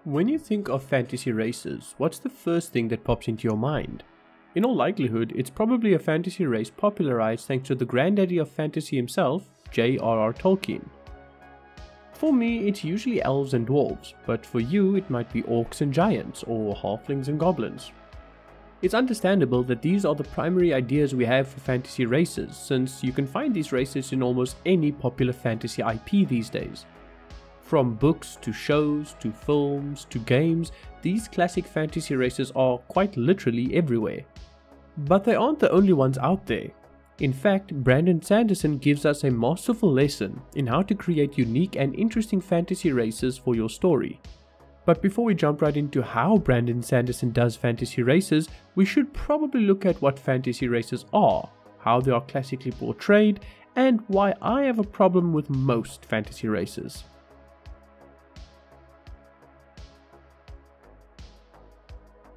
When you think of fantasy races, what's the first thing that pops into your mind? In all likelihood, it's probably a fantasy race popularized thanks to the granddaddy of fantasy himself, JRR Tolkien. For me, it's usually elves and dwarves, but for you it might be orcs and giants, or halflings and goblins. It's understandable that these are the primary ideas we have for fantasy races, since you can find these races in almost any popular fantasy IP these days. From books to shows to films to games, these classic fantasy races are quite literally everywhere. But they aren't the only ones out there. In fact, Sanderson gives us a masterful lesson in how to create unique and interesting fantasy races for your story. But before we jump right into how Sanderson does fantasy races, we should probably look at what fantasy races are, how they are classically portrayed, and why I have a problem with most fantasy races.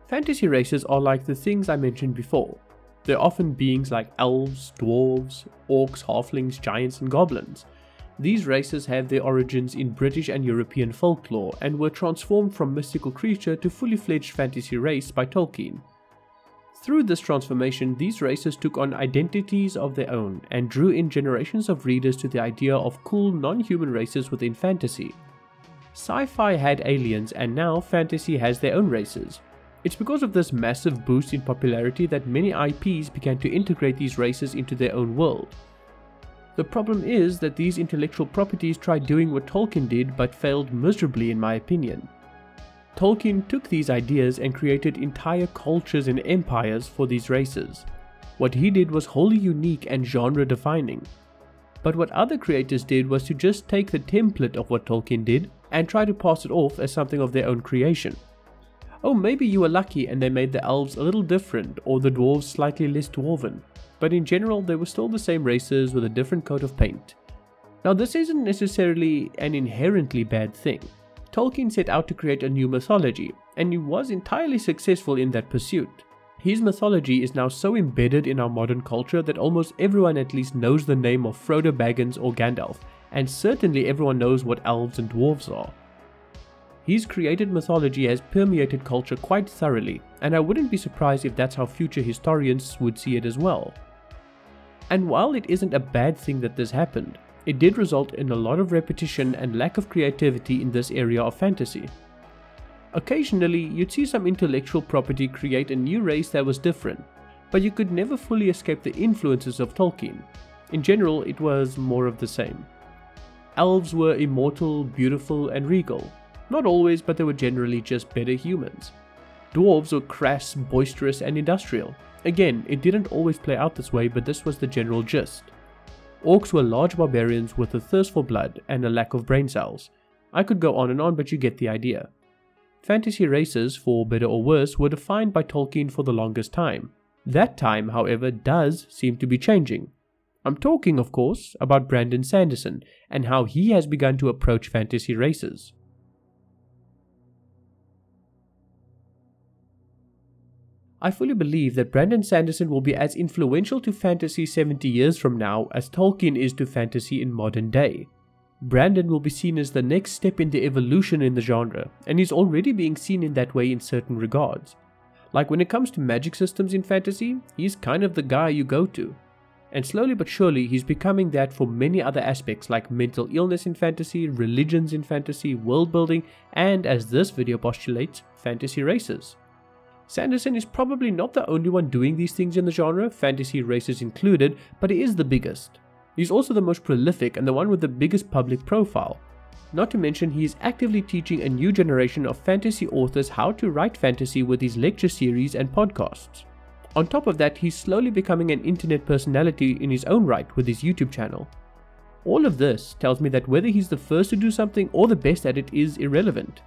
Fantasy races are like the things I mentioned before. They're often beings like elves, dwarves, orcs, halflings, giants, and goblins. These races have their origins in British and European folklore and were transformed from mystical creature to fully fledged fantasy race by Tolkien. Through this transformation, these races took on identities of their own and drew in generations of readers to the idea of cool non-human races within fantasy. Sci-fi had aliens, and now fantasy has their own races. It's because of this massive boost in popularity that many IPs began to integrate these races into their own world. The problem is that these intellectual properties tried doing what Tolkien did but failed miserably, in my opinion. Tolkien took these ideas and created entire cultures and empires for these races. What he did was wholly unique and genre defining. But what other creators did was to just take the template of what Tolkien did and try to pass it off as something of their own creation. Oh, maybe you were lucky and they made the elves a little different or the dwarves slightly less dwarven, but in general they were still the same races with a different coat of paint. Now this isn't necessarily an inherently bad thing. Tolkien set out to create a new mythology, and he was entirely successful in that pursuit. His mythology is now so embedded in our modern culture that almost everyone at least knows the name of Frodo Baggins or Gandalf, and certainly everyone knows what elves and dwarves are. His created mythology has permeated culture quite thoroughly, and I wouldn't be surprised if that's how future historians would see it as well. And while it isn't a bad thing that this happened, it did result in a lot of repetition and lack of creativity in this area of fantasy. Occasionally, you'd see some intellectual property create a new race that was different, but you could never fully escape the influences of Tolkien. In general, it was more of the same. Elves were immortal, beautiful, and regal. Not always, but they were generally just better humans. Dwarves were crass, boisterous, and industrial. Again, it didn't always play out this way, but this was the general gist. Orcs were large barbarians with a thirst for blood and a lack of brain cells. I could go on, but you get the idea. Fantasy races, for better or worse, were defined by Tolkien for the longest time. That time, however, does seem to be changing. I'm talking, of course, about Sanderson and how he has begun to approach fantasy races. I fully believe that Sanderson will be as influential to fantasy 70 years from now as Tolkien is to fantasy in modern day. Brandon will be seen as the next step in the evolution in the genre, and he's already being seen in that way in certain regards. Like when it comes to magic systems in fantasy, he's kind of the guy you go to. And slowly but surely he's becoming that for many other aspects like mental illness in fantasy, religions in fantasy, world building, and as this video postulates, fantasy races. Sanderson is probably not the only one doing these things in the genre, fantasy races included, but he is the biggest. He's also the most prolific and the one with the biggest public profile. Not to mention he is actively teaching a new generation of fantasy authors how to write fantasy with his lecture series and podcasts. On top of that, he's slowly becoming an internet personality in his own right with his YouTube channel. All of this tells me that whether he's the first to do something or the best at it is irrelevant.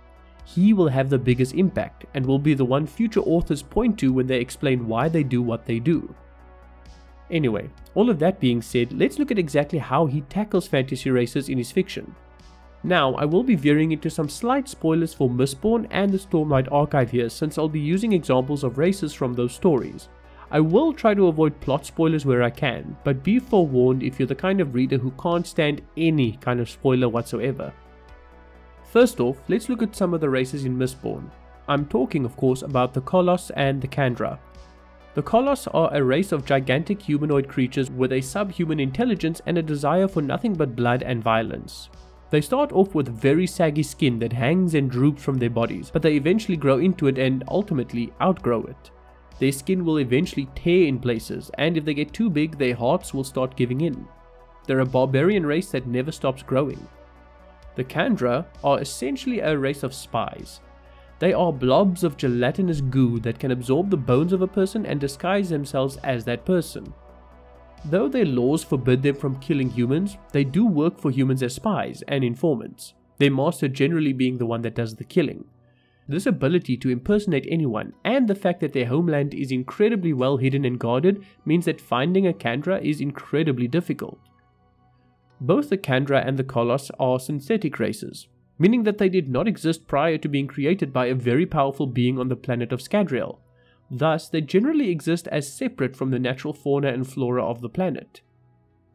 He will have the biggest impact and will be the one future authors point to when they explain why they do what they do. Anyway, all of that being said, let's look at exactly how he tackles fantasy races in his fiction. Now, I will be veering into some slight spoilers for Mistborn and the Stormlight Archive here, since I'll be using examples of races from those stories. I will try to avoid plot spoilers where I can, but be forewarned if you're the kind of reader who can't stand any kind of spoiler whatsoever. First off, let's look at some of the races in Mistborn. I'm talking of course about the Colossus and the Kandra. The Colossus are a race of gigantic humanoid creatures with a subhuman intelligence and a desire for nothing but blood and violence. They start off with very saggy skin that hangs and droops from their bodies, but they eventually grow into it and ultimately outgrow it. Their skin will eventually tear in places, and if they get too big, their hearts will start giving in. They're a barbarian race that never stops growing. The Kandra are essentially a race of spies. They are blobs of gelatinous goo that can absorb the bones of a person and disguise themselves as that person. Though their laws forbid them from killing humans, they do work for humans as spies and informants, their master generally being the one that does the killing. This ability to impersonate anyone and the fact that their homeland is incredibly well hidden and guarded means that finding a Kandra is incredibly difficult. Both the Kandra and the Colossus are synthetic races, meaning that they did not exist prior to being created by a very powerful being on the planet of Scadrial. Thus, they generally exist as separate from the natural fauna and flora of the planet.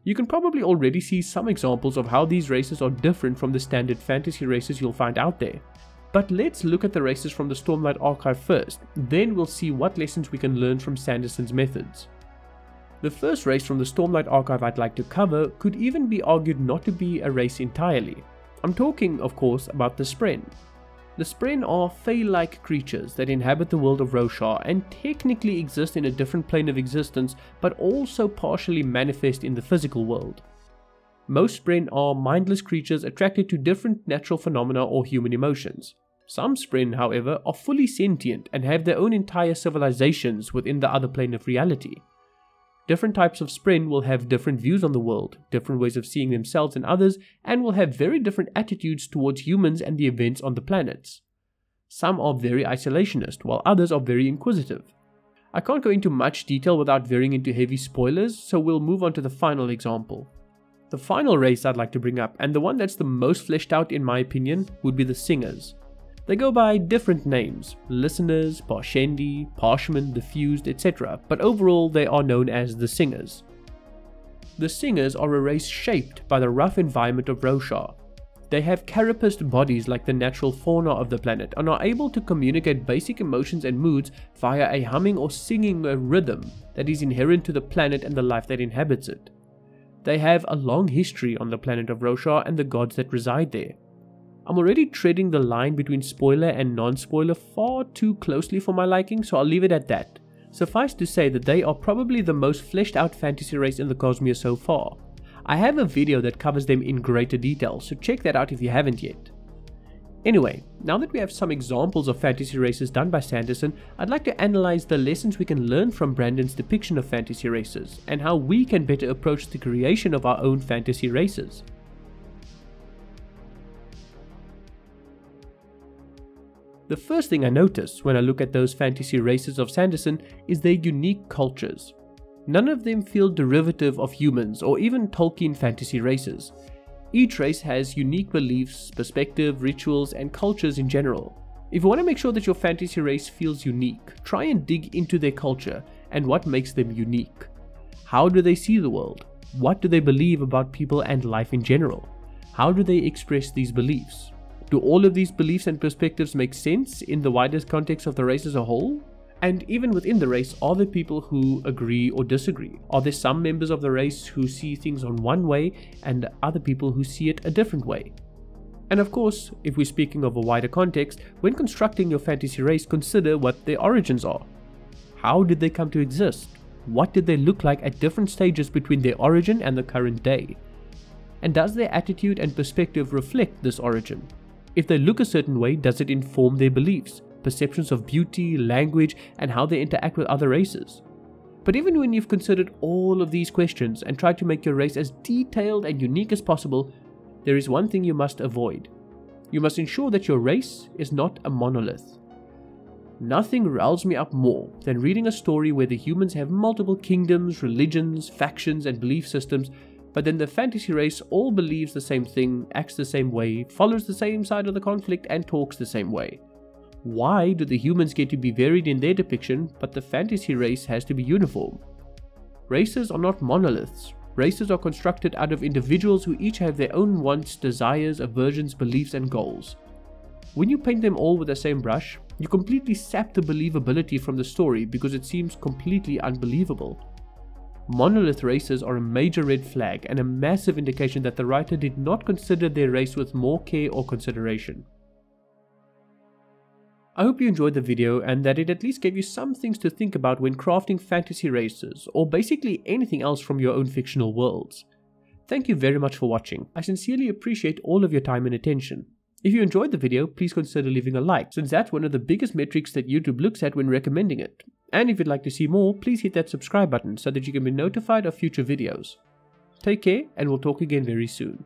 You can probably already see some examples of how these races are different from the standard fantasy races you'll find out there. But let's look at the races from the Stormlight Archive first, then we'll see what lessons we can learn from Sanderson's methods. The first race from the Stormlight Archive I'd like to cover could even be argued not to be a race entirely. I'm talking, of course, about the Spren. The Spren are Fae-like creatures that inhabit the world of Roshar and technically exist in a different plane of existence, but also partially manifest in the physical world. Most Spren are mindless creatures attracted to different natural phenomena or human emotions. Some Spren, however, are fully sentient and have their own entire civilizations within the other plane of reality. Different types of Spren will have different views on the world, different ways of seeing themselves and others, and will have very different attitudes towards humans and the events on the planets. Some are very isolationist, while others are very inquisitive. I can't go into much detail without veering into heavy spoilers, so we'll move on to the final example. The final race I'd like to bring up, and the one that's the most fleshed out in my opinion, would be the Singers. They go by different names, Listeners, Parshendi, Parshmen, the Fused, etc., but overall they are known as the Singers. The Singers are a race shaped by the rough environment of Roshar. They have carapaced bodies like the natural fauna of the planet and are able to communicate basic emotions and moods via a humming or singing rhythm that is inherent to the planet and the life that inhabits it. They have a long history on the planet of Roshar and the gods that reside there. I'm already treading the line between spoiler and non-spoiler far too closely for my liking, so I'll leave it at that. Suffice to say that they are probably the most fleshed out fantasy race in the Cosmere so far. I have a video that covers them in greater detail, so check that out if you haven't yet. Anyway, now that we have some examples of fantasy races done by Sanderson, I'd like to analyze the lessons we can learn from Brandon's depiction of fantasy races, and how we can better approach the creation of our own fantasy races. The first thing I notice when I look at those fantasy races of Sanderson is their unique cultures. None of them feel derivative of humans or even Tolkien fantasy races. Each race has unique beliefs, perspective, rituals, and cultures in general. If you want to make sure that your fantasy race feels unique, try and dig into their culture and what makes them unique. How do they see the world? What do they believe about people and life in general? How do they express these beliefs? Do all of these beliefs and perspectives make sense in the widest context of the race as a whole? And even within the race, are there people who agree or disagree? Are there some members of the race who see things on one way and other people who see it a different way? And of course, if we're speaking of a wider context, when constructing your fantasy race, consider what their origins are. How did they come to exist? What did they look like at different stages between their origin and the current day? And does their attitude and perspective reflect this origin? If they look a certain way, does it inform their beliefs, perceptions of beauty, language, and how they interact with other races? But even when you've considered all of these questions and tried to make your race as detailed and unique as possible, there is one thing you must avoid. You must ensure that your race is not a monolith. Nothing riles me up more than reading a story where the humans have multiple kingdoms, religions, factions, and belief systems, but then the fantasy race all believes the same thing, acts the same way, follows the same side of the conflict, and talks the same way. Why do the humans get to be varied in their depiction, but the fantasy race has to be uniform? Races are not monoliths. Races are constructed out of individuals who each have their own wants, desires, aversions, beliefs, and goals. When you paint them all with the same brush, you completely sap the believability from the story because it seems completely unbelievable. Monolith races are a major red flag and a massive indication that the writer did not consider their race with more care or consideration. I hope you enjoyed the video and that it at least gave you some things to think about when crafting fantasy races, or basically anything else from your own fictional worlds. Thank you very much for watching. I sincerely appreciate all of your time and attention. If you enjoyed the video, please consider leaving a like, since that's one of the biggest metrics that YouTube looks at when recommending it. And if you'd like to see more, please hit that subscribe button so that you can be notified of future videos. Take care, and we'll talk again very soon.